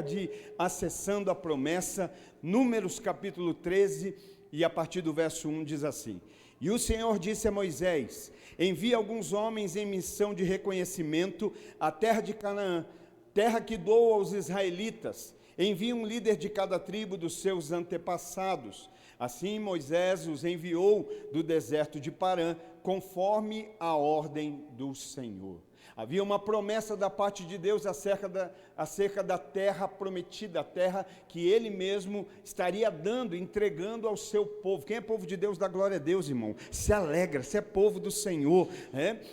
de Acessando a Promessa, Números capítulo 13, e a partir do verso 1 diz assim: E o Senhor disse a Moisés: envia alguns homens em missão de reconhecimento à terra de Canaã, terra que dou aos israelitas. Envia um líder de cada tribo dos seus antepassados. Assim Moisés os enviou do deserto de Parã, conforme a ordem do Senhor. Havia uma promessa da parte de Deus acerca da terra prometida, a terra que Ele mesmo estaria dando, entregando ao seu povo. Quem é povo de Deus, dá glória a Deus, irmão. Se alegra, se é povo do Senhor.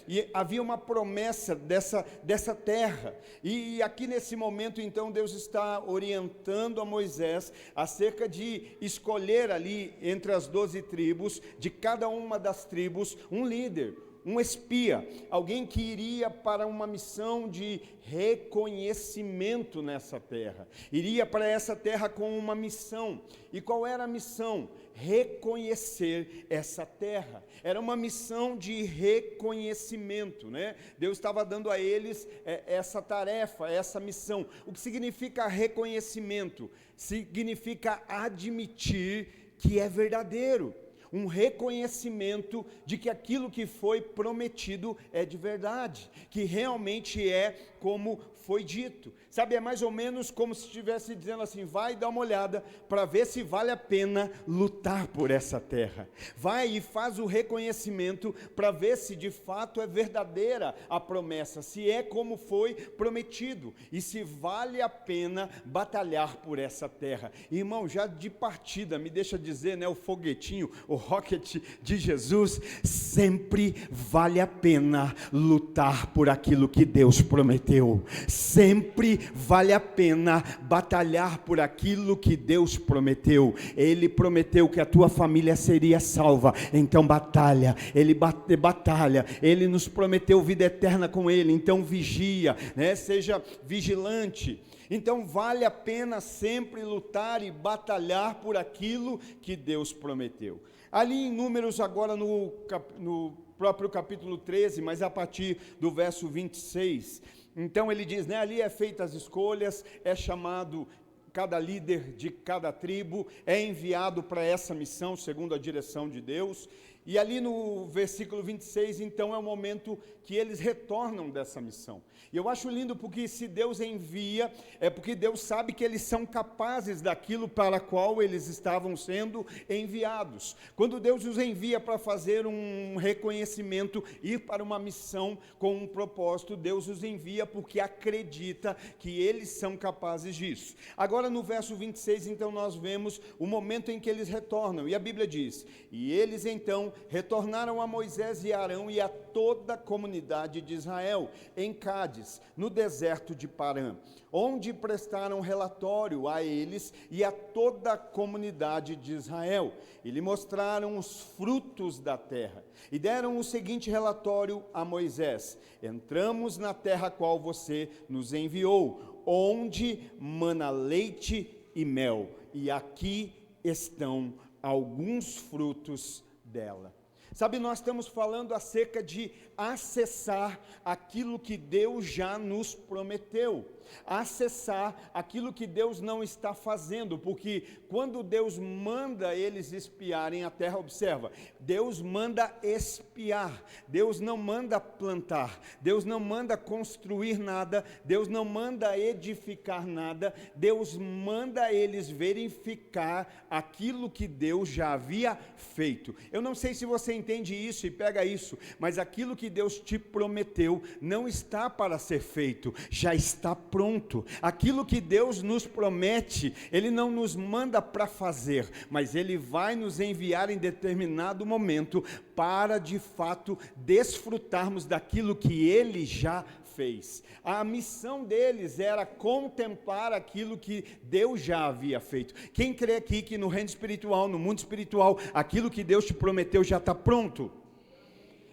E havia uma promessa dessa terra. E aqui nesse momento, então, Deus está orientando a Moisés acerca de escolher ali, entre as 12 tribos, de cada uma das tribos, um líder, um espia, alguém que iria para uma missão de reconhecimento nessa terra, iria para essa terra com uma missão. E qual era a missão? Reconhecer essa terra. Era uma missão de reconhecimento, né? Deus estava dando a eles essa tarefa, essa missão. O que significa reconhecimento? Significa admitir que é verdadeiro. Um reconhecimento de que aquilo que foi prometido é de verdade, que realmente é como foi dito. Sabe, é mais ou menos como se estivesse dizendo assim: vai dar uma olhada para ver se vale a pena lutar por essa terra. Vai e faz o reconhecimento para ver se de fato é verdadeira a promessa, se é como foi prometido e se vale a pena batalhar por essa terra. Irmão, já de partida, me deixa dizer, né, o foguetinho, o rocket de Jesus, sempre vale a pena lutar por aquilo que Deus prometeu. Sempre vale a pena batalhar por aquilo que Deus prometeu. Ele prometeu que a tua família seria salva, então batalha. Ele batalha. Ele nos prometeu vida eterna com Ele, então vigia, né? Seja vigilante. Então vale a pena sempre lutar e batalhar por aquilo que Deus prometeu. Ali em Números, agora no próprio capítulo 13, mas a partir do verso 26, então ele diz, né, ali é feitas as escolhas, é chamado cada líder de cada tribo, é enviado para essa missão, segundo a direção de Deus. E ali no versículo 26, então, é o momento que eles retornam dessa missão. E eu acho lindo porque se Deus envia, é porque Deus sabe que eles são capazes daquilo para qual eles estavam sendo enviados. Quando Deus os envia para fazer um reconhecimento, ir para uma missão com um propósito, Deus os envia porque acredita que eles são capazes disso. Agora no verso 26, então, nós vemos o momento em que eles retornam. E a Bíblia diz, e eles então retornaram a Moisés e Arão e a toda a comunidade de Israel, em Cádiz, no deserto de Parã, onde prestaram relatório a eles e a toda a comunidade de Israel, e lhe mostraram os frutos da terra, e deram o seguinte relatório a Moisés: entramos na terra a qual você nos enviou, onde mana leite e mel, e aqui estão alguns frutos dela. Sabe, nós estamos falando acerca de acessar aquilo que Deus já nos prometeu, acessar aquilo que Deus não está fazendo, porque quando Deus manda eles espiarem a terra, observa, Deus manda espiar, Deus não manda plantar, Deus não manda construir nada, Deus não manda edificar nada, Deus manda eles verificar aquilo que Deus já havia feito. Eu não sei se você entende isso e pega isso, mas aquilo que Deus te prometeu não está para ser feito, já está pronto. Aquilo que Deus nos promete, Ele não nos manda para fazer, mas Ele vai nos enviar em determinado momento para de fato desfrutarmos daquilo que Ele já fez. A missão deles era contemplar aquilo que Deus já havia feito. Quem crê aqui que no reino espiritual, no mundo espiritual, aquilo que Deus te prometeu já está pronto?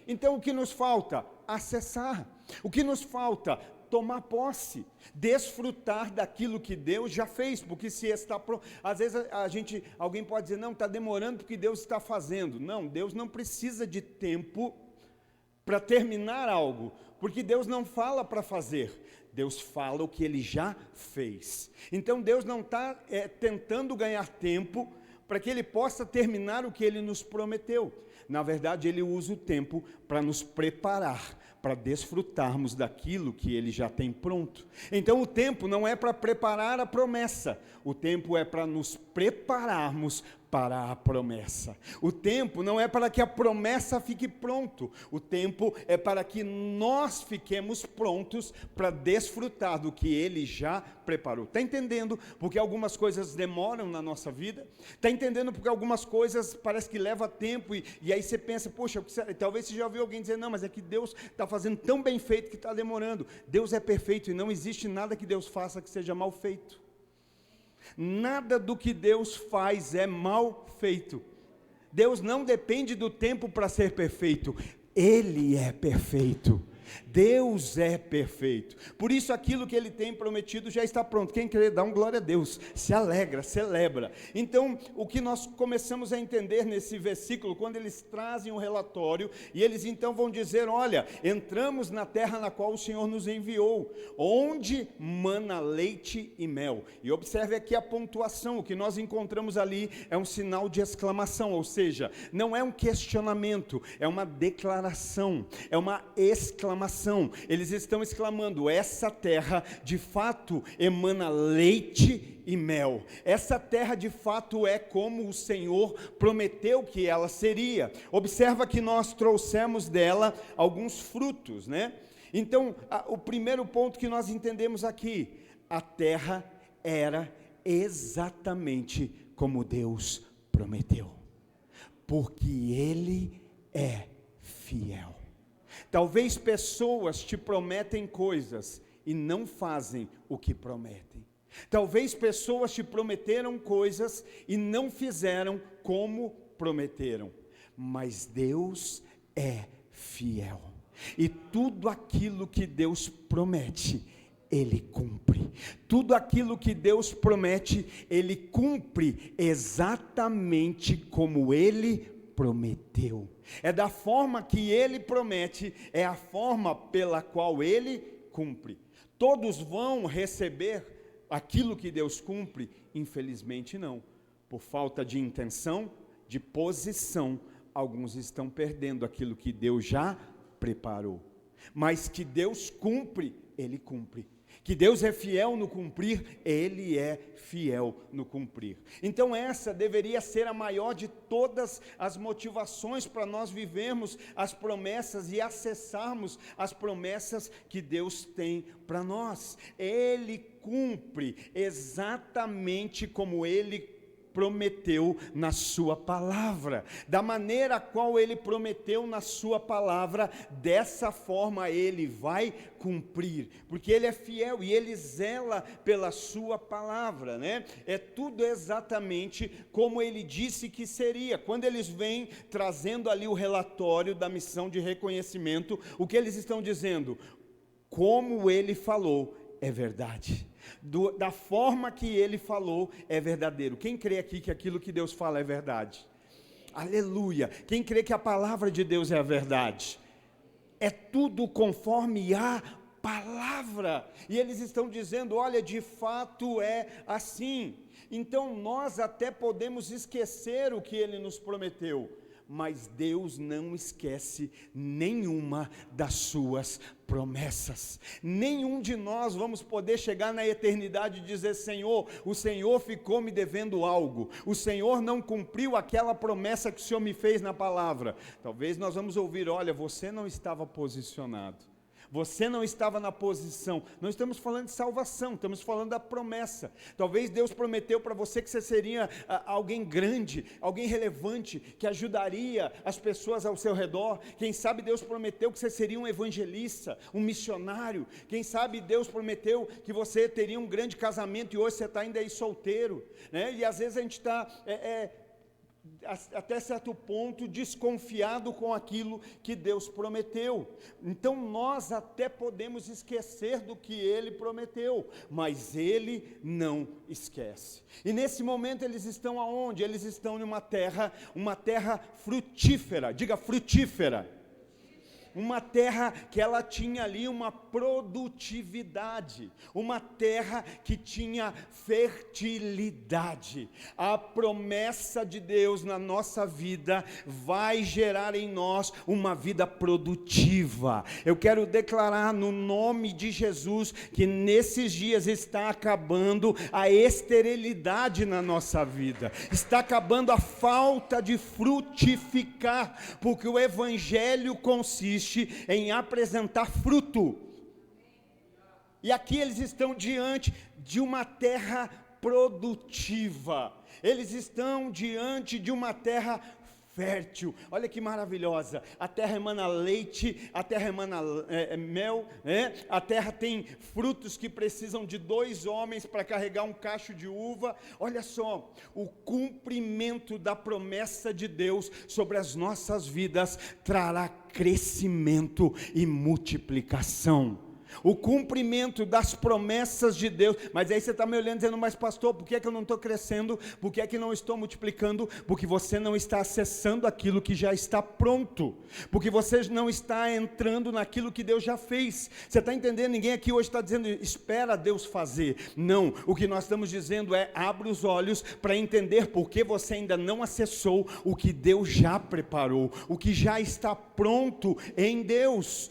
Então o que nos falta? Acessar. O que nos falta? Tomar posse, desfrutar daquilo que Deus já fez, porque se está pronto, às vezes alguém pode dizer, não, está demorando porque Deus está fazendo. Não, Deus não precisa de tempo para terminar algo, porque Deus não fala para fazer, Deus fala o que Ele já fez. Então Deus não está tentando ganhar tempo para que Ele possa terminar o que Ele nos prometeu. Na verdade, Ele usa o tempo para nos preparar, para desfrutarmos daquilo que Ele já tem pronto. Então o tempo não é para preparar a promessa, o tempo é para nos prepararmos para a promessa. O tempo não é para que a promessa fique pronto, o tempo é para que nós fiquemos prontos para desfrutar do que Ele já preparou. Está entendendo porque algumas coisas demoram na nossa vida? Está entendendo porque algumas coisas parece que leva tempo e aí você pensa, poxa, talvez você já ouviu alguém dizer, não, mas é que Deus está fazendo tão bem feito que está demorando. Deus é perfeito e não existe nada que Deus faça que seja mal feito. Nada do que Deus faz é mal feito. Deus não depende do tempo para ser perfeito, Ele é perfeito. Deus é perfeito. Por isso aquilo que Ele tem prometido já está pronto. Quem quer dar um glória a Deus, se alegra, celebra. Então, o que nós começamos a entender nesse versículo, quando eles trazem um relatório, e eles então vão dizer, olha, entramos na terra na qual o Senhor nos enviou, onde mana leite e mel. E observe aqui a pontuação, o que nós encontramos ali é um sinal de exclamação, ou seja, não é um questionamento, é uma declaração, é uma exclamação. Eles estão exclamando, essa terra de fato emana leite e mel. Essa terra de fato é como o Senhor prometeu que ela seria. Observa que nós trouxemos dela alguns frutos, né? Então, o primeiro ponto que nós entendemos aqui, a terra era exatamente como Deus prometeu, porque Ele é fiel. Talvez pessoas te prometem coisas e não fazem o que prometem. Talvez pessoas te prometeram coisas e não fizeram como prometeram. Mas Deus é fiel. E tudo aquilo que Deus promete, Ele cumpre. Tudo aquilo que Deus promete, Ele cumpre exatamente como Ele prometeu. É da forma que Ele promete, é a forma pela qual Ele cumpre. Todos vão receber aquilo que Deus cumpre? Infelizmente não. Por falta de intenção, de posição, alguns estão perdendo aquilo que Deus já preparou. Mas que Deus cumpre, Ele cumpre. Que Deus é fiel no cumprir, Ele é fiel no cumprir. Então essa deveria ser a maior de todas as motivações para nós vivermos as promessas e acessarmos as promessas que Deus tem para nós. Ele cumpre exatamente como Ele prometeu na sua palavra, da maneira a qual Ele prometeu na sua palavra, dessa forma Ele vai cumprir, porque Ele é fiel e Ele zela pela sua palavra, né? É tudo exatamente como Ele disse que seria. Quando eles vêm trazendo ali o relatório da missão de reconhecimento, o que eles estão dizendo? Como Ele falou, é verdade. Da forma que Ele falou, é verdadeiro. Quem crê aqui que aquilo que Deus fala é verdade? Aleluia! Quem crê que a palavra de Deus é a verdade? É tudo conforme a palavra. E eles estão dizendo, olha, de fato é assim. Então nós até podemos esquecer o que Ele nos prometeu, mas Deus não esquece nenhuma das suas promessas. Nenhum de nós vamos poder chegar na eternidade e dizer, Senhor, o Senhor ficou me devendo algo, o Senhor não cumpriu aquela promessa que o Senhor me fez na palavra. Talvez nós vamos ouvir, olha, você não estava posicionado, você não estava na posição. Não estamos falando de salvação, estamos falando da promessa. Talvez Deus prometeu para você que você seria alguém grande, alguém relevante, que ajudaria as pessoas ao seu redor. Quem sabe Deus prometeu que você seria um evangelista, um missionário. Quem sabe Deus prometeu que você teria um grande casamento e hoje você está ainda aí solteiro, né? E às vezes a gente está até certo ponto desconfiado com aquilo que Deus prometeu. Então nós até podemos esquecer do que Ele prometeu, mas Ele não esquece. E nesse momento eles estão aonde? Eles estão em uma terra frutífera. Diga frutífera. uma terra que ela tinha ali uma produtividade, uma terra que tinha fertilidade. A promessa de Deus na nossa vida vai gerar em nós uma vida produtiva. Eu quero declarar no nome de Jesus que nesses dias está acabando a esterilidade na nossa vida, está acabando a falta de frutificar, porque o evangelho consiste em apresentar fruto. E aqui eles estão diante de uma terra produtiva, eles estão diante de uma terra fértil. Olha que maravilhosa, a terra emana leite, a terra emana mel, a terra tem frutos que precisam de 2 homens para carregar um cacho de uva. Olha só, o cumprimento da promessa de Deus sobre as nossas vidas trará crescimento e multiplicação. O cumprimento das promessas de Deus. Mas aí você está me olhando dizendo, mas pastor, por que é que eu não estou crescendo? Por que é que não estou multiplicando? Porque você não está acessando aquilo que já está pronto, porque você não está entrando naquilo que Deus já fez. Você está entendendo? Ninguém aqui hoje está dizendo, espera Deus fazer. Não, o que nós estamos dizendo é, abre os olhos para entender por que você ainda não acessou o que Deus já preparou, o que já está pronto em Deus.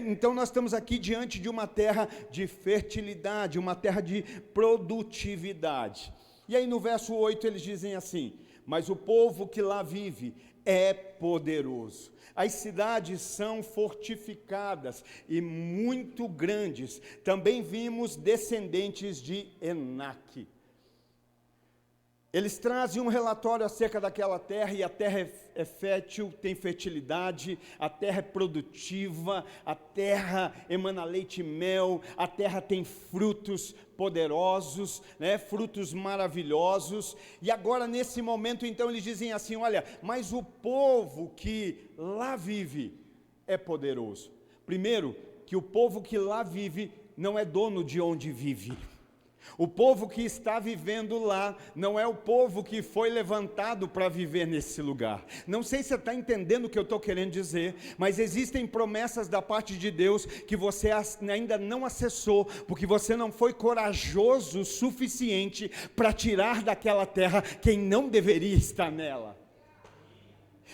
Então nós estamos aqui diante de uma terra de fertilidade, uma terra de produtividade. E aí no verso 8 eles dizem assim, mas o povo que lá vive é poderoso. As cidades são fortificadas e muito grandes. Também vimos descendentes de Enaque. Eles trazem um relatório acerca daquela terra, e a terra é fértil, tem fertilidade, a terra é produtiva, a terra emana leite e mel, a terra tem frutos poderosos, frutos maravilhosos. E agora nesse momento então eles dizem assim, olha, mas o povo que lá vive é poderoso. Primeiro, que o povo que lá vive não é dono de onde vive. O povo que está vivendo lá não é o povo que foi levantado para viver nesse lugar. Não sei se você está entendendo o que eu estou querendo dizer, mas existem promessas da parte de Deus que você ainda não acessou, porque você não foi corajoso o suficiente para tirar daquela terra quem não deveria estar nela.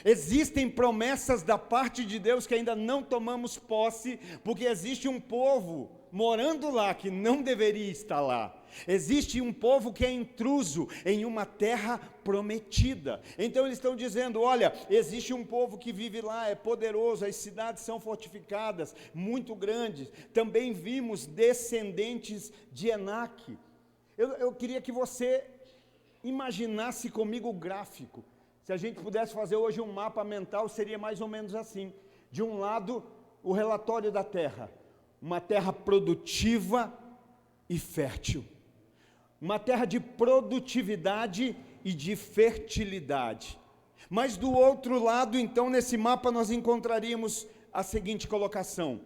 Existem promessas da parte de Deus que ainda não tomamos posse, porque existe um povo morando lá que não deveria estar lá. Existe um povo que é intruso em uma terra prometida. Então eles estão dizendo, olha, existe um povo que vive lá, é poderoso, as cidades são fortificadas, muito grandes. Também vimos descendentes de Enaque. Eu queria que você imaginasse comigo o gráfico. Se a gente pudesse fazer hoje um mapa mental, seria mais ou menos assim. De um lado, o relatório da terra. Uma terra produtiva e fértil. Uma terra de produtividade e de fertilidade. Mas do outro lado, então, nesse mapa nós encontraríamos a seguinte colocação: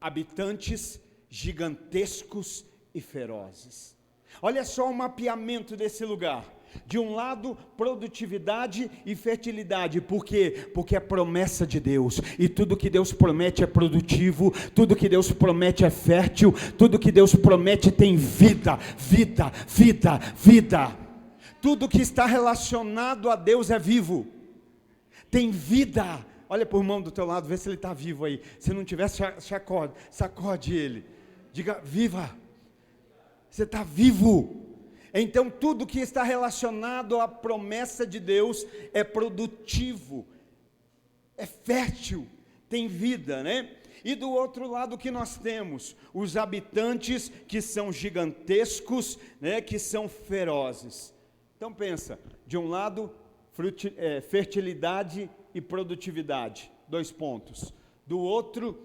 habitantes gigantescos e ferozes. Olha só o mapeamento desse lugar. De um lado, produtividade e fertilidade. Por quê? Porque é promessa de Deus. E tudo que Deus promete é produtivo. Tudo que Deus promete é fértil. Tudo que Deus promete tem vida, vida, vida, vida. Tudo que está relacionado a Deus é vivo. Tem vida. Olha para o irmão do teu lado, vê se ele está vivo aí. Se não tiver, sacode ele. Diga, viva. Você está vivo. Então tudo que está relacionado à promessa de Deus é produtivo, é fértil, tem vida, E do outro lado que nós temos os habitantes que são gigantescos, que são ferozes. Então pensa, de um lado fertilidade e produtividade, 2 pontos. Do outro,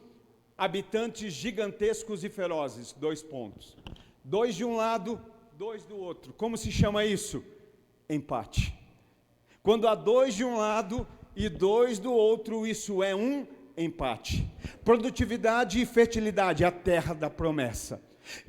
habitantes gigantescos e ferozes, 2 pontos. 2 de um lado, 2 do outro. Como se chama isso? Empate. Quando há 2 de um lado e 2 do outro, isso é um empate. Produtividade e fertilidade, a terra da promessa.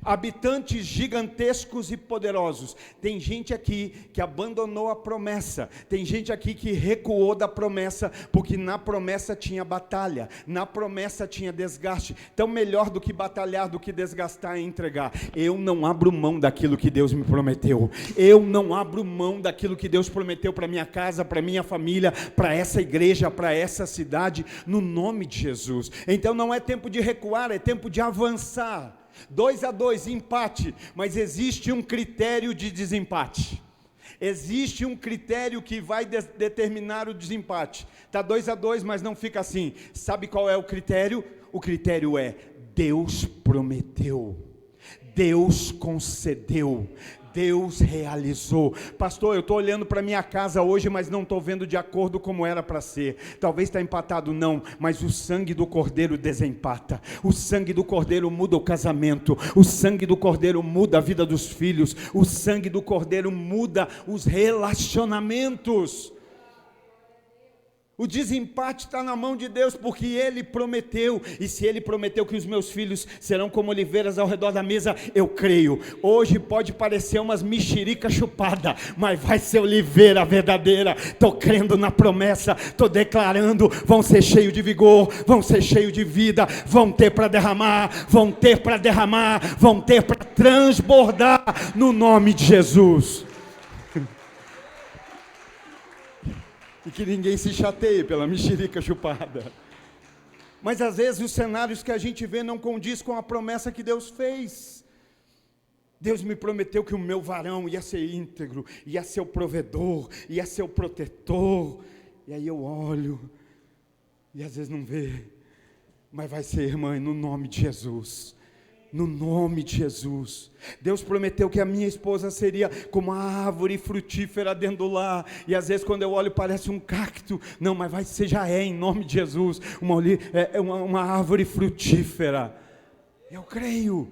habitantes gigantescos e poderosos. Tem gente aqui que abandonou a promessa, tem gente aqui que recuou da promessa, porque na promessa tinha batalha, na promessa tinha desgaste. Então melhor do que batalhar, do que desgastar é entregar. Eu não abro mão daquilo que Deus me prometeu, eu não abro mão daquilo que Deus prometeu para minha casa, para minha família, para essa igreja, para essa cidade, no nome de Jesus. Então não é tempo de recuar, é tempo de avançar. 2-2, empate, mas existe um critério de desempate. Existe um critério que vai determinar o desempate. Está 2-2, mas não fica assim. Sabe qual é o critério? O critério é: Deus prometeu, Deus concedeu, Deus realizou. Pastor, eu estou olhando para minha casa hoje, mas não estou vendo de acordo como era para ser. Talvez está empatado, não, mas o sangue do Cordeiro desempata. O sangue do Cordeiro muda o casamento, o sangue do Cordeiro muda a vida dos filhos, o sangue do Cordeiro muda os relacionamentos. O desempate está na mão de Deus, porque Ele prometeu, e se Ele prometeu que os meus filhos serão como oliveiras ao redor da mesa, eu creio. Hoje pode parecer umas mexerica chupada, mas vai ser oliveira verdadeira. Estou crendo na promessa, estou declarando, vão ser cheios de vigor, vão ser cheios de vida, vão ter para derramar, vão ter para derramar, vão ter para transbordar, no nome de Jesus. E que ninguém se chateie pela mexerica chupada. Mas às vezes os cenários que a gente vê não condiz com a promessa que Deus fez. Deus me prometeu que o meu varão ia ser íntegro, ia ser o provedor, ia ser o protetor. E aí eu olho, e às vezes não vê. Mas vai ser, mãe, no nome de Jesus. No nome de Jesus. Deus prometeu que a minha esposa seria como uma árvore frutífera dentro do lar, e às vezes quando eu olho parece um cacto. Não, mas vai ser, já é, em nome de Jesus, uma árvore frutífera. Eu creio.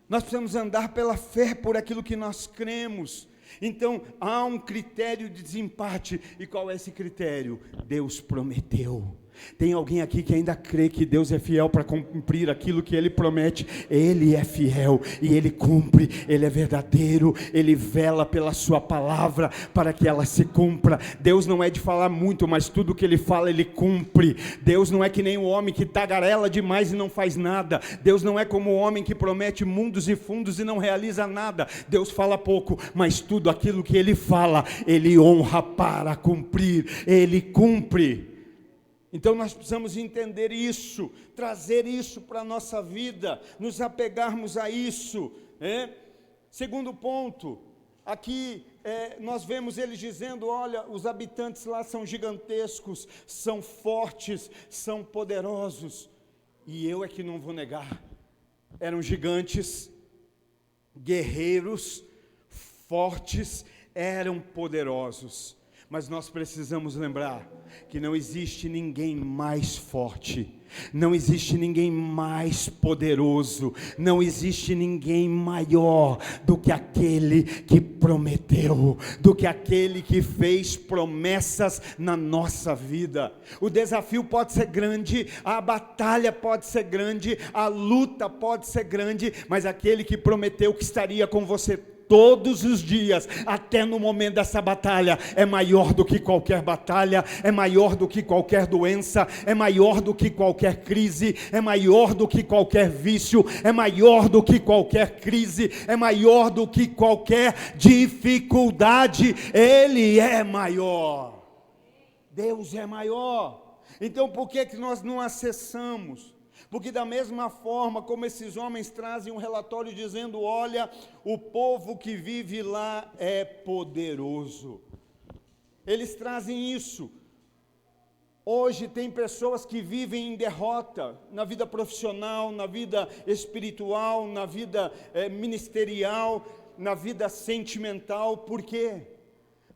Nós precisamos andar pela fé, por aquilo que nós cremos. Então há um critério de desempate. E qual é esse critério? Deus prometeu. Tem alguém aqui que ainda crê que Deus é fiel para cumprir aquilo que Ele promete? Ele é fiel e Ele cumpre. Ele é verdadeiro, Ele vela pela sua palavra para que ela se cumpra. Deus não é de falar muito, mas tudo que Ele fala, Ele cumpre. Deus não é que nem o homem que tagarela demais e não faz nada. Deus não é como o homem que promete mundos e fundos e não realiza nada. Deus fala pouco, mas tudo aquilo que Ele fala, Ele honra para cumprir. Ele cumpre. Então nós precisamos entender isso, trazer isso para a nossa vida, nos apegarmos a isso. Segundo ponto, aqui nós vemos eles dizendo: olha, os habitantes lá são gigantescos, são fortes, são poderosos. E eu é que não vou negar, eram gigantes, guerreiros, fortes, eram poderosos. Mas nós precisamos lembrar que não existe ninguém mais forte, não existe ninguém mais poderoso, não existe ninguém maior do que aquele que prometeu, do que aquele que fez promessas na nossa vida. O desafio pode ser grande, a batalha pode ser grande, a luta pode ser grande, mas aquele que prometeu que estaria com você todos os dias, até no momento dessa batalha, é maior do que qualquer batalha, é maior do que qualquer doença, é maior do que qualquer crise, é maior do que qualquer vício, é maior do que qualquer crise, é maior do que qualquer dificuldade. Ele é maior. Deus é maior. Então por que nós não acessamos? Porque da mesma forma como esses homens trazem um relatório dizendo: olha, o povo que vive lá é poderoso. Eles trazem isso. Hoje tem pessoas que vivem em derrota, na vida profissional, na vida espiritual, na vida ministerial, na vida sentimental. Por quê?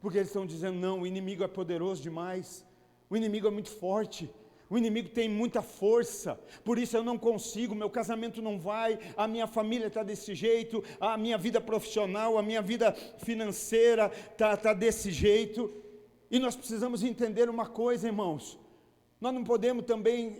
Porque eles estão dizendo: não, o inimigo é poderoso demais, o inimigo é muito forte, o inimigo tem muita força, por isso eu não consigo, meu casamento não vai, a minha família está desse jeito, a minha vida profissional, a minha vida financeira está desse jeito. E nós precisamos entender uma coisa, irmãos, nós não podemos também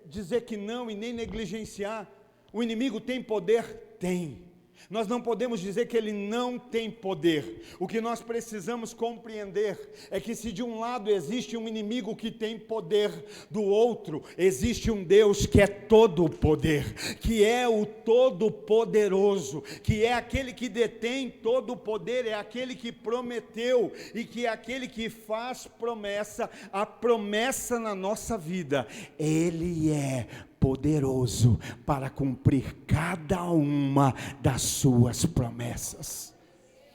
dizer que não e nem negligenciar. O inimigo tem poder? tem. Nós não podemos dizer que ele não tem poder. O que nós precisamos compreender é que se de um lado existe um inimigo que tem poder, do outro existe um Deus que é todo poder, que é o Todo-Poderoso, que é aquele que detém todo o poder, é aquele que prometeu e que é aquele que faz promessa, a promessa na nossa vida. Ele é poderoso para cumprir cada uma das suas promessas.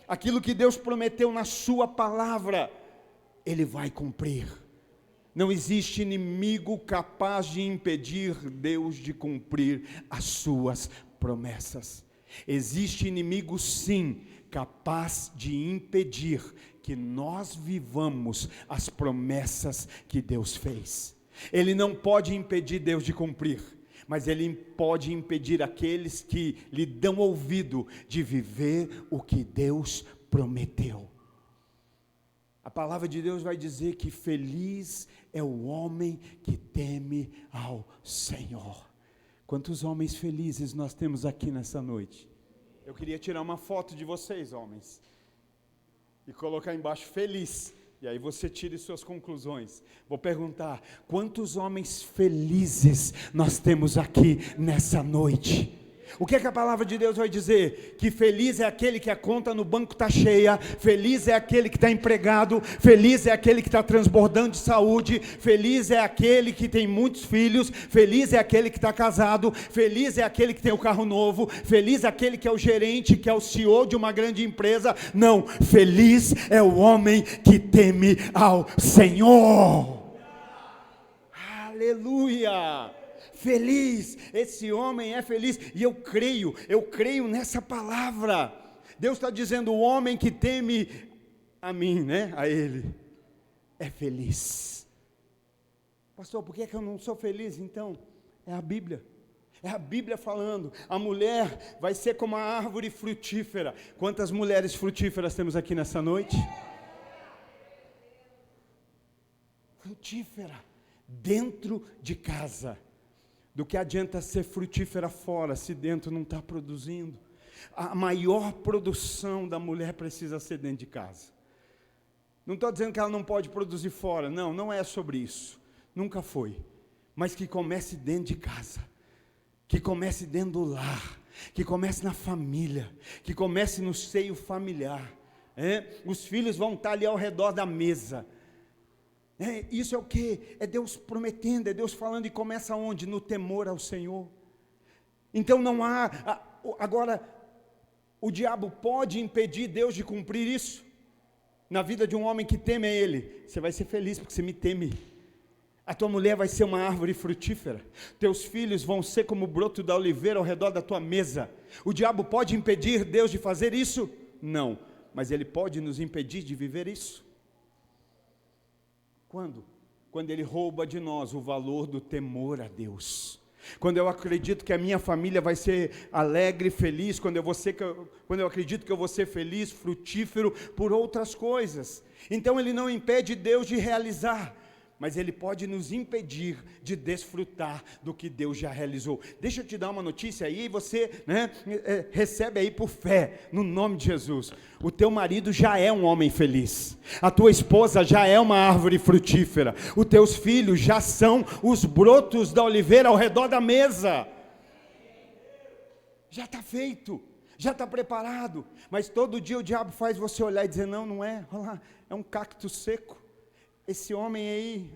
Aquilo que Deus prometeu na sua palavra, Ele vai cumprir. Não existe inimigo capaz de impedir Deus de cumprir as suas promessas. Existe inimigo, sim, capaz de impedir que nós vivamos as promessas que Deus fez. Ele não pode impedir Deus de cumprir, mas ele pode impedir aqueles que lhe dão ouvido de viver o que Deus prometeu. A palavra de Deus vai dizer que feliz é o homem que teme ao Senhor. Quantos homens felizes nós temos aqui nessa noite? Eu queria tirar uma foto de vocês, homens, e colocar embaixo feliz. E aí você tire suas conclusões. Vou perguntar, quantos homens felizes nós temos aqui nessa noite? O que é que a palavra de Deus vai dizer? Que feliz é aquele que a conta no banco está cheia, feliz é aquele que está empregado, feliz é aquele que está transbordando de saúde, feliz é aquele que tem muitos filhos, feliz é aquele que está casado, feliz é aquele que tem o carro novo, feliz é aquele que é o gerente, que é o CEO de uma grande empresa. Não, feliz é o homem que teme ao Senhor. Aleluia! Feliz, esse homem é feliz, e eu creio nessa palavra. Deus está dizendo, o homem que teme a mim, a ele, é feliz. Pastor, por que eu não sou feliz então? É a Bíblia falando, a mulher vai ser como a árvore frutífera. Quantas mulheres frutíferas temos aqui nessa noite? Frutífera, dentro de casa. Do que adianta ser frutífera fora, se dentro não está produzindo? A maior produção da mulher precisa ser dentro de casa. Não estou dizendo que ela não pode produzir fora, não é sobre isso, nunca foi. Mas que comece dentro de casa, que comece dentro do lar, que comece na família, que comece no seio familiar. Os filhos vão estar ali ao redor da mesa. Isso é o que? É Deus prometendo, é Deus falando, e começa onde? No temor ao Senhor. Então não há, agora, o diabo pode impedir Deus de cumprir isso? Na vida de um homem que teme a Ele, você vai ser feliz porque você me teme. A tua mulher vai ser uma árvore frutífera, teus filhos vão ser como o broto da oliveira ao redor da tua mesa. O diabo pode impedir Deus de fazer isso? Não, mas ele pode nos impedir de viver isso. Quando? Quando ele rouba de nós o valor do temor a Deus. Quando eu acredito que a minha família vai ser alegre, feliz, quando eu acredito que eu vou ser feliz, frutífero por outras coisas. Então ele não impede Deus de realizar, mas ele pode nos impedir de desfrutar do que Deus já realizou. Deixa eu te dar uma notícia aí, você recebe aí por fé, no nome de Jesus. O teu marido já é um homem feliz, a tua esposa já é uma árvore frutífera, os teus filhos já são os brotos da oliveira ao redor da mesa. Já está feito, já está preparado, mas todo dia o diabo faz você olhar e dizer, não é, olha lá, é um cacto seco. Esse homem aí,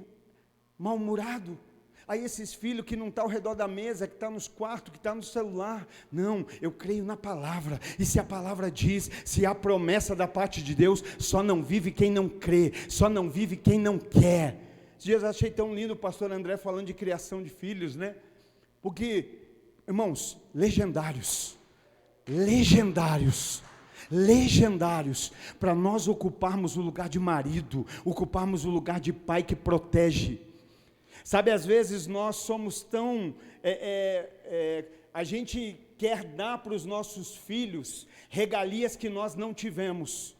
mal-humorado, aí esses filhos que não estão ao redor da mesa, que estão nos quartos, que estão no celular. Não, eu creio na palavra, e se a palavra diz, se há promessa da parte de Deus, só não vive quem não crê, só não vive quem não quer. Esses dias eu achei tão lindo o pastor André falando de criação de filhos, porque, irmãos, legendários, para nós ocuparmos o lugar de marido, ocuparmos o lugar de pai que protege. Sabe, às vezes nós somos tão, a gente quer dar para os nossos filhos regalias que nós não tivemos.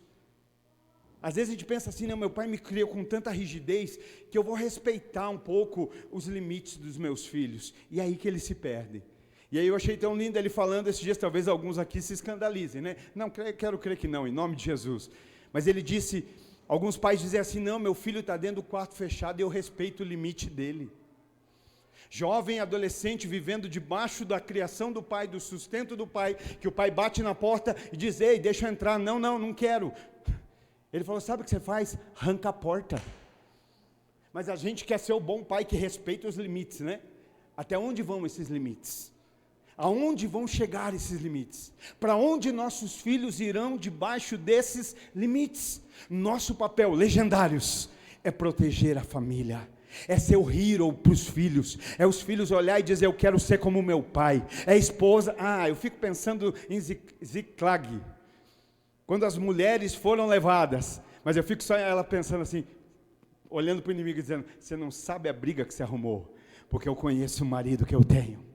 Às vezes a gente pensa assim, meu pai me criou com tanta rigidez, que eu vou respeitar um pouco os limites dos meus filhos, e é aí que eles se perdem. E aí eu achei tão lindo ele falando esses dias, talvez alguns aqui se escandalizem, né? Não, quero crer que não, em nome de Jesus. Mas ele disse, alguns pais dizem assim, não, meu filho está dentro do quarto fechado e eu respeito o limite dele. Jovem, adolescente, vivendo debaixo da criação do pai, do sustento do pai, que o pai bate na porta e diz, ei, deixa eu entrar, não quero. Ele falou, sabe o que você faz? Arranca a porta. Mas a gente quer ser o bom pai que respeita os limites, né? Até onde vão esses limites? Aonde vão chegar esses limites? Para onde nossos filhos irão debaixo desses limites? Nosso papel, legendários, é proteger a família. É ser o hero para os filhos. É os filhos olhar e dizer, eu quero ser como meu pai. É a esposa, eu fico pensando em Ziklag. Quando as mulheres foram levadas, mas eu fico só ela pensando assim, olhando para o inimigo e dizendo, você não sabe a briga que você arrumou, porque eu conheço o marido que eu tenho.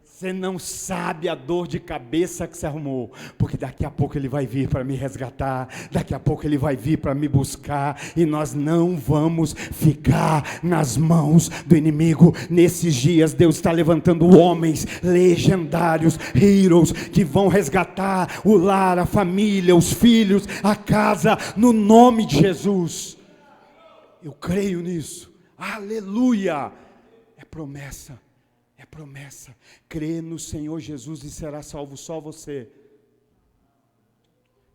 Você não sabe a dor de cabeça que você arrumou, porque daqui a pouco ele vai vir para me resgatar, daqui a pouco ele vai vir para me buscar, e nós não vamos ficar nas mãos do inimigo. Nesses dias Deus está levantando homens legendários, heroes, que vão resgatar o lar, a família, os filhos, a casa, no nome de Jesus. Eu creio nisso, aleluia, é promessa. É promessa, crê no Senhor Jesus e será salvo só você.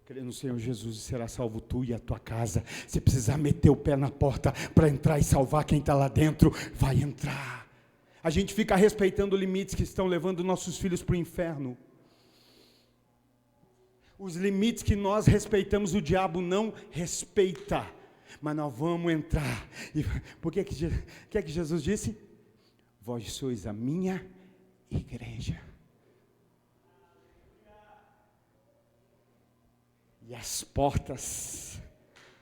Crê no Senhor Jesus e será salvo tu e a tua casa. Se precisar meter o pé na porta para entrar e salvar quem está lá dentro, vai entrar. A gente fica respeitando limites que estão levando nossos filhos para o inferno. Os limites que nós respeitamos, o diabo não respeita. Mas nós vamos entrar. E por que que Jesus disse? Vós sois a minha igreja. E as portas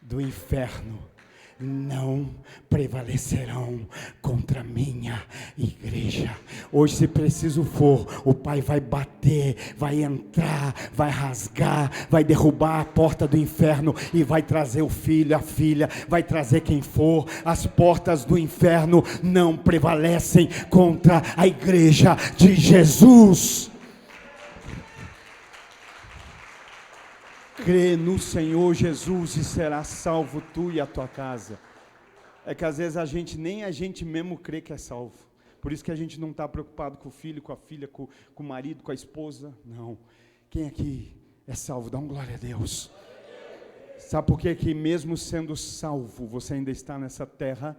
do inferno não prevalecerão contra a minha igreja. Hoje, se preciso for, o Pai vai bater, vai entrar, vai rasgar, vai derrubar a porta do inferno e vai trazer o filho, a filha, vai trazer quem for. As portas do inferno não prevalecem contra a igreja de Jesus. Crê no Senhor Jesus e será salvo tu e a tua casa. É que às vezes nem a gente mesmo crê que é salvo. Por isso que a gente não está preocupado com o filho, com a filha, com o marido, com a esposa. Não. Quem aqui é salvo? Dá um glória a Deus. Sabe por que mesmo sendo salvo, você ainda está nessa terra?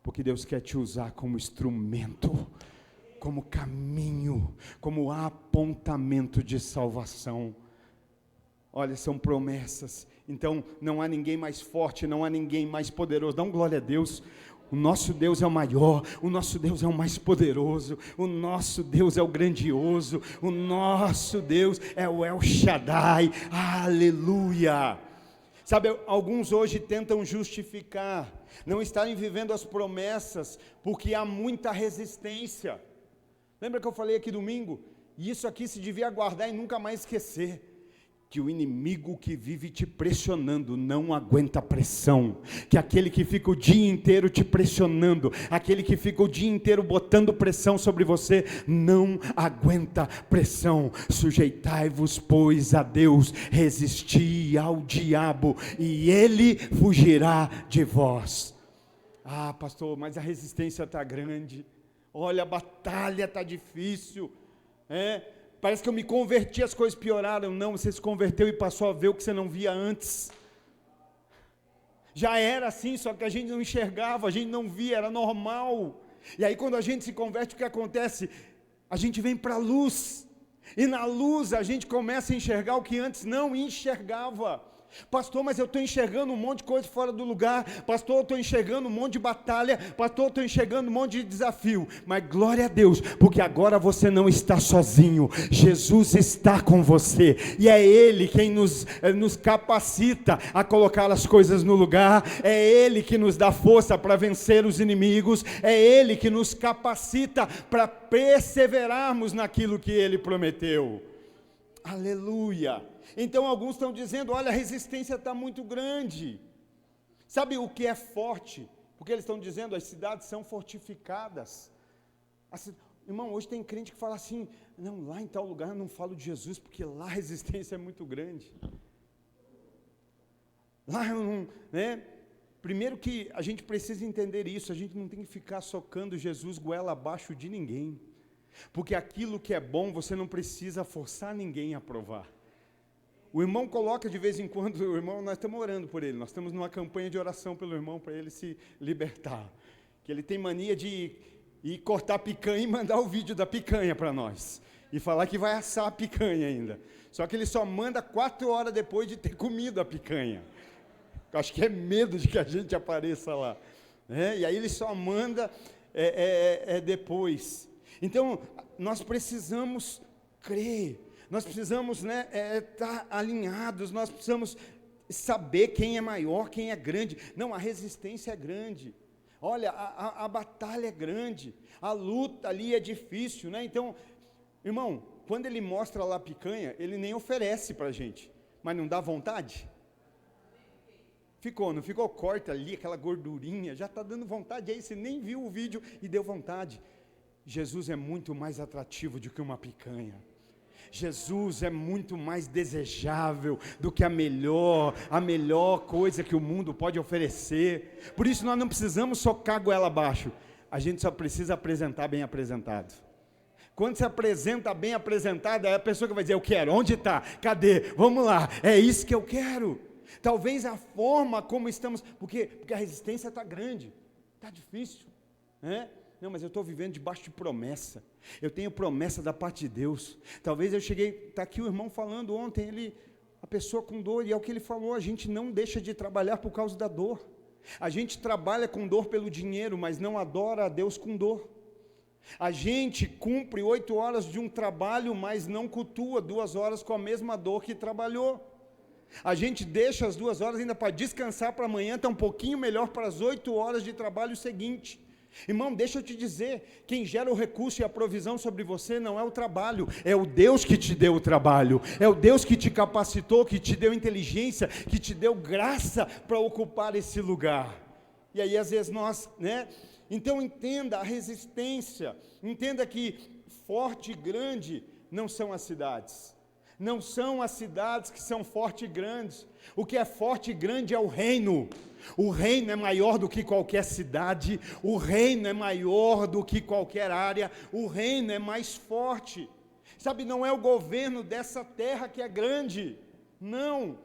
Porque Deus quer te usar como instrumento, como caminho, como apontamento de salvação. Olha, são promessas. Então, não há ninguém mais forte, não há ninguém mais poderoso. Dá um glória a Deus. O nosso Deus é o maior, o nosso Deus é o mais poderoso, o nosso Deus é o grandioso, o nosso Deus é o El Shaddai. Aleluia! Sabe, alguns hoje tentam justificar, não estarem vivendo as promessas, porque há muita resistência. Lembra que eu falei aqui domingo? E isso aqui se devia guardar e nunca mais esquecer. Que o inimigo que vive te pressionando não aguenta pressão, que aquele que fica o dia inteiro te pressionando, aquele que fica o dia inteiro botando pressão sobre você, não aguenta pressão. Sujeitai-vos, pois, a Deus, resisti ao diabo, e ele fugirá de vós. Pastor, mas a resistência está grande, olha, a batalha está difícil, parece que eu me converti, as coisas pioraram. Não, você se converteu e passou a ver o que você não via antes. Já era assim, só que a gente não enxergava, a gente não via, era normal. E aí quando a gente se converte, o que acontece? A gente vem para a luz. E na luz a gente começa a enxergar o que antes não enxergava. Pastor, mas eu estou enxergando um monte de coisa fora do lugar. Pastor, eu estou enxergando um monte de batalha. Pastor, eu estou enxergando um monte de desafio. Mas glória a Deus, porque agora você não está sozinho. Jesus está com você. E é Ele quem nos capacita a colocar as coisas no lugar. É Ele que nos dá força para vencer os inimigos. É Ele que nos capacita para perseverarmos naquilo que Ele prometeu. Aleluia. Então alguns estão dizendo, olha, a resistência está muito grande. Sabe o que é forte? Porque eles estão dizendo, as cidades são fortificadas. Irmão, hoje tem crente que fala assim, não, lá em tal lugar eu não falo de Jesus, porque lá a resistência é muito grande. Lá eu não, né? Primeiro que a gente precisa entender isso, a gente não tem que ficar socando Jesus goela abaixo de ninguém. Porque aquilo que é bom, você não precisa forçar ninguém a provar. O irmão coloca de vez em quando, o irmão, nós estamos orando por ele, nós estamos numa campanha de oração pelo irmão, para ele se libertar. Que ele tem mania de ir cortar picanha e mandar o vídeo da picanha para nós. E falar que vai assar a picanha ainda. Só que ele só manda 4 horas depois de ter comido a picanha. Eu acho que é medo de que a gente apareça lá. E aí ele só manda depois. Então, nós precisamos crer, nós precisamos estar alinhados, nós precisamos saber quem é maior, quem é grande. Não, a resistência é grande, olha, a batalha é grande, a luta ali é difícil, né? Então, irmão, quando ele mostra lá a picanha, ele nem oferece para a gente, mas não dá vontade? Não ficou corta ali, aquela gordurinha, já está dando vontade, aí você nem viu o vídeo e deu vontade. Jesus é muito mais atrativo do que uma picanha. Jesus é muito mais desejável do que a melhor coisa que o mundo pode oferecer. Por isso nós não precisamos socar a goela abaixo, a gente só precisa apresentar bem apresentado. Quando se apresenta bem apresentado, é a pessoa que vai dizer, eu quero, onde está? Cadê? Vamos lá, é isso que eu quero. Talvez a forma como estamos, porque a resistência está grande, está difícil, né? Não, mas eu estou vivendo debaixo de promessa, eu tenho promessa da parte de Deus. Talvez eu cheguei, está aqui o irmão falando ontem, a pessoa com dor, e é o que ele falou, a gente não deixa de trabalhar por causa da dor, a gente trabalha com dor pelo dinheiro, mas não adora a Deus com dor. A gente cumpre 8 horas de um trabalho, mas não cultua 2 horas com a mesma dor que trabalhou. A gente deixa as 2 horas ainda para descansar para amanhã, está um pouquinho melhor para as 8 horas de trabalho seguinte. Irmão, deixa eu te dizer, quem gera o recurso e a provisão sobre você não é o trabalho, é o Deus que te deu o trabalho, é o Deus que te capacitou, que te deu inteligência, que te deu graça para ocupar esse lugar. E aí às vezes nós, né? Então entenda a resistência, entenda que forte e grande não são as cidades. Não são as cidades que são fortes e grandes. O que é forte e grande é o reino. O reino é maior do que qualquer cidade. O reino é maior do que qualquer área. O reino é mais forte. Sabe, não é o governo dessa terra que é grande. Não.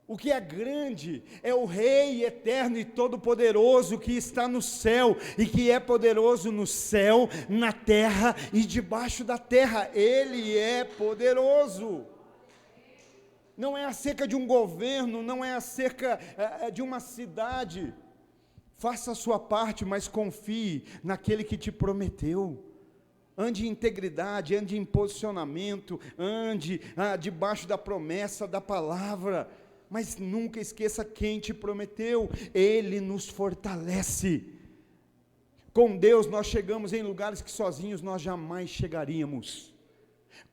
O que é grande é o Rei eterno e todo-poderoso que está no céu e que é poderoso no céu, na terra e debaixo da terra. Ele é poderoso. Não é acerca de um governo, não é acerca de uma cidade. Faça a sua parte, mas confie naquele que te prometeu. Ande em integridade, ande em posicionamento, ande debaixo da promessa, da palavra. Mas nunca esqueça quem te prometeu, Ele nos fortalece. Com Deus nós chegamos em lugares que sozinhos nós jamais chegaríamos.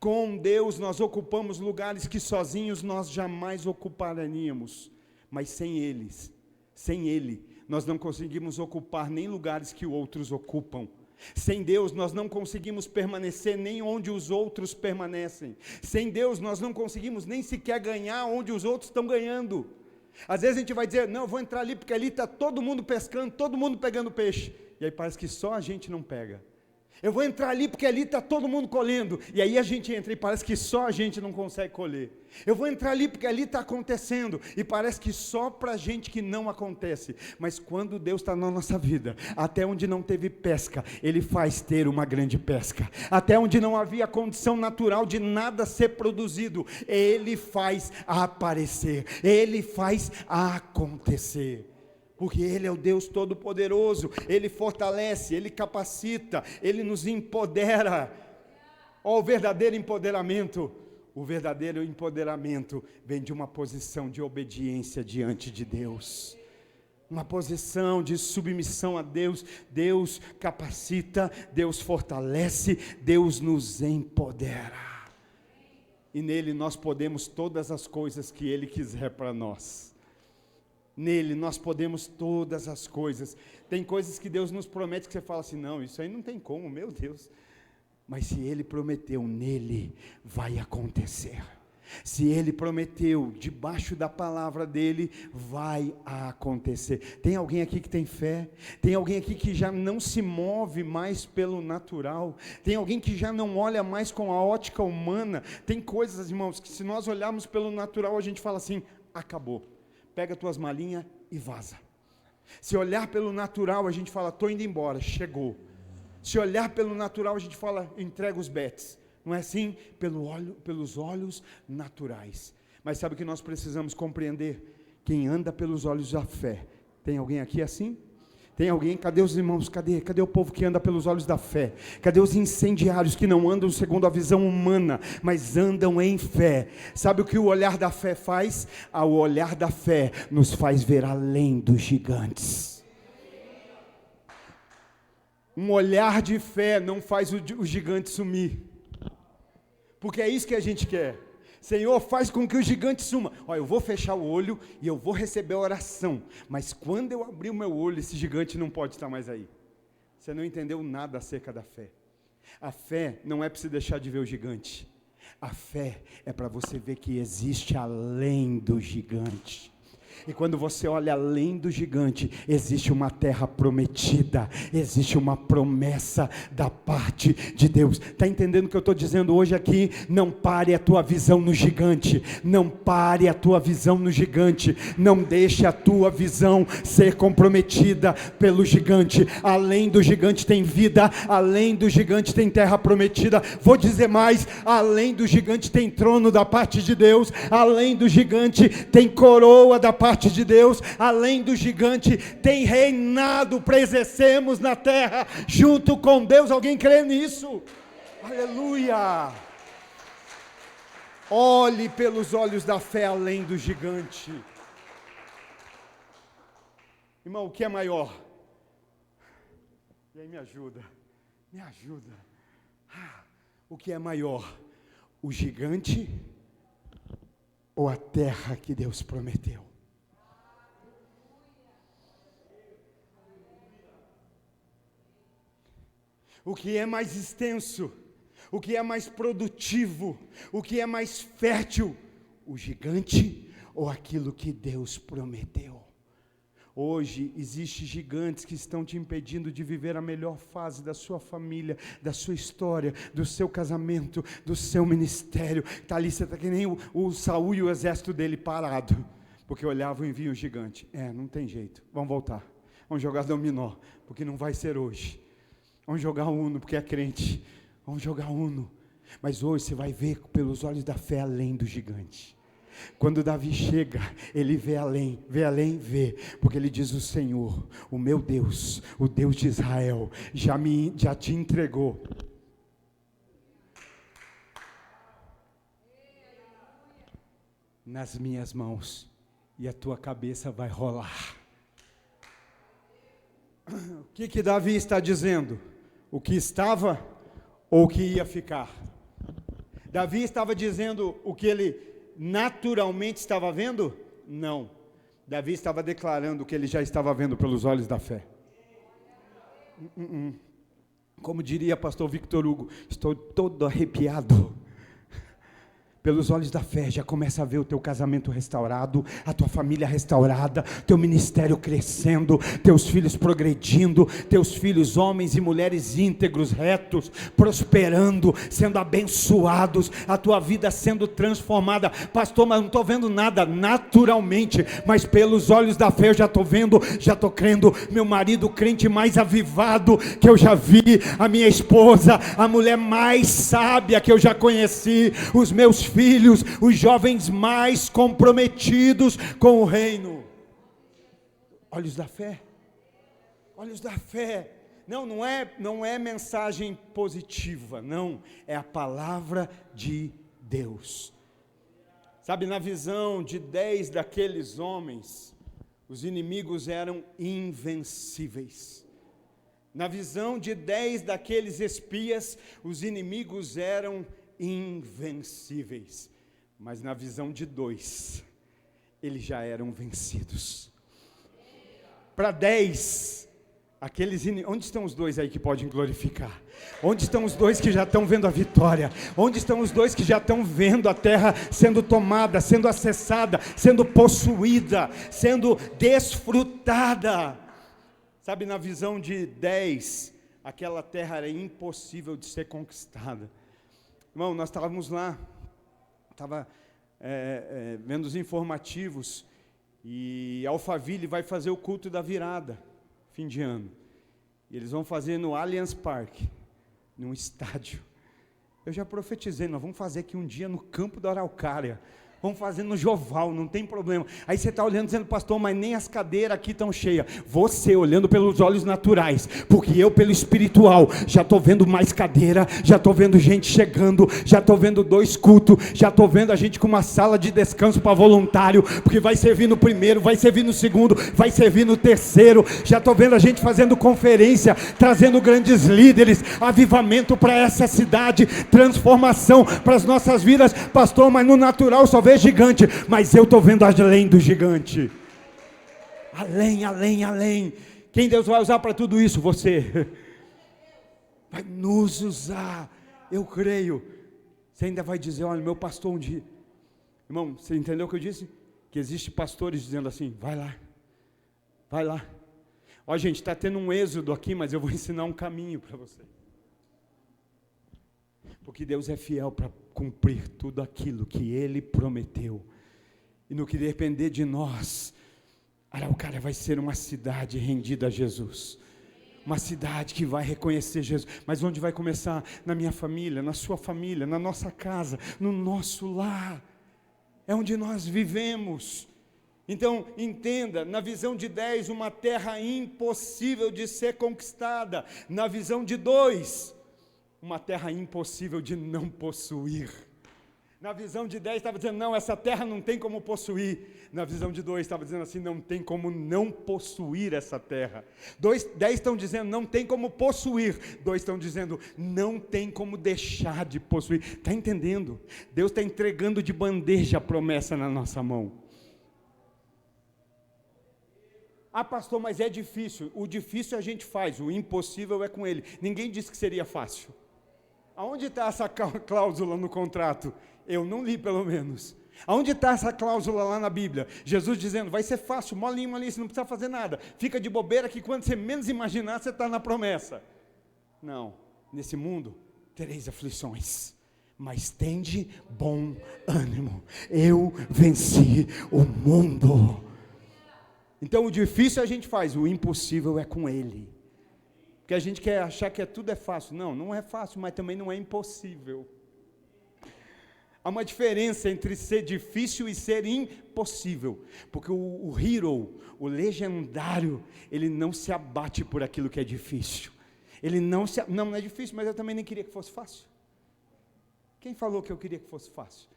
Com Deus nós ocupamos lugares que sozinhos nós jamais ocuparíamos. Mas sem Ele, nós não conseguimos ocupar nem lugares que outros ocupam. Sem Deus nós não conseguimos permanecer nem onde os outros permanecem. Sem Deus nós não conseguimos nem sequer ganhar onde os outros estão ganhando. Às vezes a gente vai dizer, não, eu vou entrar ali porque ali está todo mundo pescando, todo mundo pegando peixe. E aí parece que só a gente não pega. Eu vou entrar ali porque ali está todo mundo colhendo. E aí a gente entra e parece que só a gente não consegue colher. Eu vou entrar ali porque ali está acontecendo. E parece que só para a gente que não acontece. Mas quando Deus está na nossa vida, até onde não teve pesca, Ele faz ter uma grande pesca. Até onde não havia condição natural de nada ser produzido, Ele faz aparecer. Ele faz acontecer. Porque Ele é o Deus Todo-Poderoso, Ele fortalece, Ele capacita, Ele nos empodera. Ó, o verdadeiro empoderamento vem de uma posição de obediência diante de Deus. Uma posição de submissão a Deus. Deus capacita, Deus fortalece, Deus nos empodera. E nele nós podemos todas as coisas que Ele quiser para nós. Nele nós podemos todas as coisas. Tem coisas que Deus nos promete que você fala assim, não, isso aí não tem como, meu Deus. Mas se Ele prometeu, nele vai acontecer. Se Ele prometeu, debaixo da palavra dEle, vai acontecer. Tem alguém aqui que tem fé? Tem alguém aqui que já não se move mais pelo natural? Tem alguém que já não olha mais com a ótica humana? Tem coisas, irmãos, que se nós olharmos pelo natural, a gente fala assim, acabou. Pega tuas malinhas e vaza. Se olhar pelo natural, a gente fala, estou indo embora, chegou. Se olhar pelo natural, a gente fala, entrega os betes. Não é assim? Pelos olhos naturais. Mas sabe o que nós precisamos compreender? Quem anda pelos olhos da fé. Tem alguém aqui assim? Tem alguém? Cadê os irmãos? Cadê o povo que anda pelos olhos da fé? Cadê os incendiários que não andam segundo a visão humana, mas andam em fé? Sabe o que o olhar da fé faz? O olhar da fé nos faz ver além dos gigantes. Um olhar de fé não faz o gigante sumir. Porque é isso que a gente quer. Senhor, faz com que o gigante suma. Olha, eu vou fechar o olho e eu vou receber a oração. Mas quando eu abrir o meu olho, esse gigante não pode estar mais aí. Você não entendeu nada acerca da fé. A fé não é para você deixar de ver o gigante. A fé é para você ver que existe além do gigante. E quando você olha além do gigante, existe uma terra prometida, existe uma promessa da parte de Deus. Está entendendo o que eu estou dizendo hoje aqui? Não pare a tua visão no gigante, não pare a tua visão no gigante, não deixe a tua visão ser comprometida pelo gigante. Além do gigante tem vida, além do gigante tem terra prometida. Vou dizer mais, além do gigante tem trono da parte de Deus, além do gigante tem coroa da parte de Deus, além do gigante tem reinado para exercermos na terra junto com Deus. Alguém crê nisso? Aleluia! Olhe pelos olhos da fé além do gigante. Irmão, o que é maior? E aí me ajuda. O que é maior? O gigante ou a terra que Deus prometeu? O que é mais extenso? O que é mais produtivo? O que é mais fértil? O gigante ou aquilo que Deus prometeu? Hoje existem gigantes que estão te impedindo de viver a melhor fase da sua família, da sua história, do seu casamento, do seu ministério. Está ali, você está que nem o Saul e o exército dele parado, porque olhavam e viam o gigante. Não tem jeito, vamos voltar, vamos jogar dominó, porque não vai ser hoje. Vamos jogar Uno, porque é crente. Vamos jogar Uno. Mas hoje você vai ver pelos olhos da fé além do gigante. Quando Davi chega, ele vê além, vê. Porque ele diz, o Senhor, o meu Deus, o Deus de Israel, já te entregou. Nas minhas mãos. E a tua cabeça vai rolar. O que Davi está dizendo? O que estava ou o que ia ficar? Davi estava dizendo o que ele naturalmente estava vendo? Não. Davi estava declarando o que ele já estava vendo pelos olhos da fé. Como diria pastor Victor Hugo, estou todo arrepiado. Pelos olhos da fé, já começa a ver o teu casamento restaurado, a tua família restaurada, teu ministério crescendo, teus filhos progredindo, teus filhos homens e mulheres íntegros, retos, prosperando, sendo abençoados, a tua vida sendo transformada. Pastor, mas não estou vendo nada naturalmente, mas pelos olhos da fé eu já estou vendo, já estou crendo. Meu marido crente mais avivado que eu já vi, a minha esposa, a mulher mais sábia que eu já conheci, os meus filhos, os jovens mais comprometidos com o reino. Olhos da fé. Olhos da fé. Não é mensagem positiva, não, é a palavra de Deus. Sabe, na visão de 10 daqueles homens, os inimigos eram invencíveis. Na visão de 10 daqueles espias, os inimigos eram invencíveis, mas na visão de 2, eles já eram vencidos. Para 10, Onde estão os dois aí que podem glorificar? Onde estão os dois que já estão vendo a vitória? Onde estão os dois que já estão vendo a terra sendo tomada, sendo acessada, sendo possuída, sendo desfrutada? Sabe, na visão de 10, aquela terra era impossível de ser conquistada. Irmão, nós estávamos lá, estava vendo os informativos, e Alphaville vai fazer o culto da virada, fim de ano. E eles vão fazer no Allianz Parque, num estádio. Eu já profetizei, nós vamos fazer aqui um dia no campo da Araucária. Vamos fazer no Joval, não tem problema. Aí você está olhando dizendo, pastor, mas nem as cadeiras aqui estão cheias. Você olhando pelos olhos naturais, porque eu pelo espiritual, já estou vendo mais cadeira, já estou vendo gente chegando, já estou vendo 2 cultos, já estou vendo a gente com uma sala de descanso para voluntário, porque vai servir no primeiro, vai servir no segundo, vai servir no terceiro. Já estou vendo a gente fazendo conferência, trazendo grandes líderes, avivamento para essa cidade, transformação para as nossas vidas. Pastor, mas no natural só vê gigante, mas eu estou vendo além do gigante. Além. Quem Deus vai usar para tudo isso? Você. Vai nos usar, eu creio. Você ainda vai dizer, olha, meu pastor um dia. Irmão, você entendeu o que eu disse? Que existe pastores dizendo assim, vai lá. Ó, gente, está tendo um êxodo aqui, mas eu vou ensinar um caminho para você. Porque Deus é fiel para cumprir tudo aquilo que Ele prometeu. E no que depender de nós, Araucária vai ser uma cidade rendida a Jesus. Uma cidade que vai reconhecer Jesus. Mas onde vai começar? Na minha família, na sua família, na nossa casa, no nosso lar. É onde nós vivemos. Então, entenda, na visão de 10, uma terra impossível de ser conquistada. Na visão de 2, uma terra impossível de não possuir. Na visão de 10 estava dizendo, não, essa terra não tem como possuir. Na visão de 2 estava dizendo assim, não tem como não possuir essa terra. 10 estão dizendo, não tem como possuir. 2 estão dizendo, não tem como deixar de possuir. Está entendendo? Deus está entregando de bandeja a promessa na nossa mão. Ah, pastor, mas é difícil. O difícil a gente faz, o impossível é com Ele. Ninguém disse que seria fácil. Aonde está essa cláusula no contrato? Eu não li, pelo menos. Aonde está essa cláusula lá na Bíblia? Jesus dizendo, vai ser fácil, molinho, você não precisa fazer nada. Fica de bobeira que quando você menos imaginar, você está na promessa. Não, nesse mundo tereis aflições, mas tende bom ânimo. Eu venci o mundo. Então o difícil a gente faz, o impossível é com Ele. Porque a gente quer achar que tudo é fácil. Não, não é fácil, mas também não é impossível. Há uma diferença entre ser difícil e ser impossível. Porque o hero, o legendário, ele não se abate por aquilo que é difícil. Ele não é difícil, mas eu também nem queria que fosse fácil. Quem falou que eu queria que fosse fácil?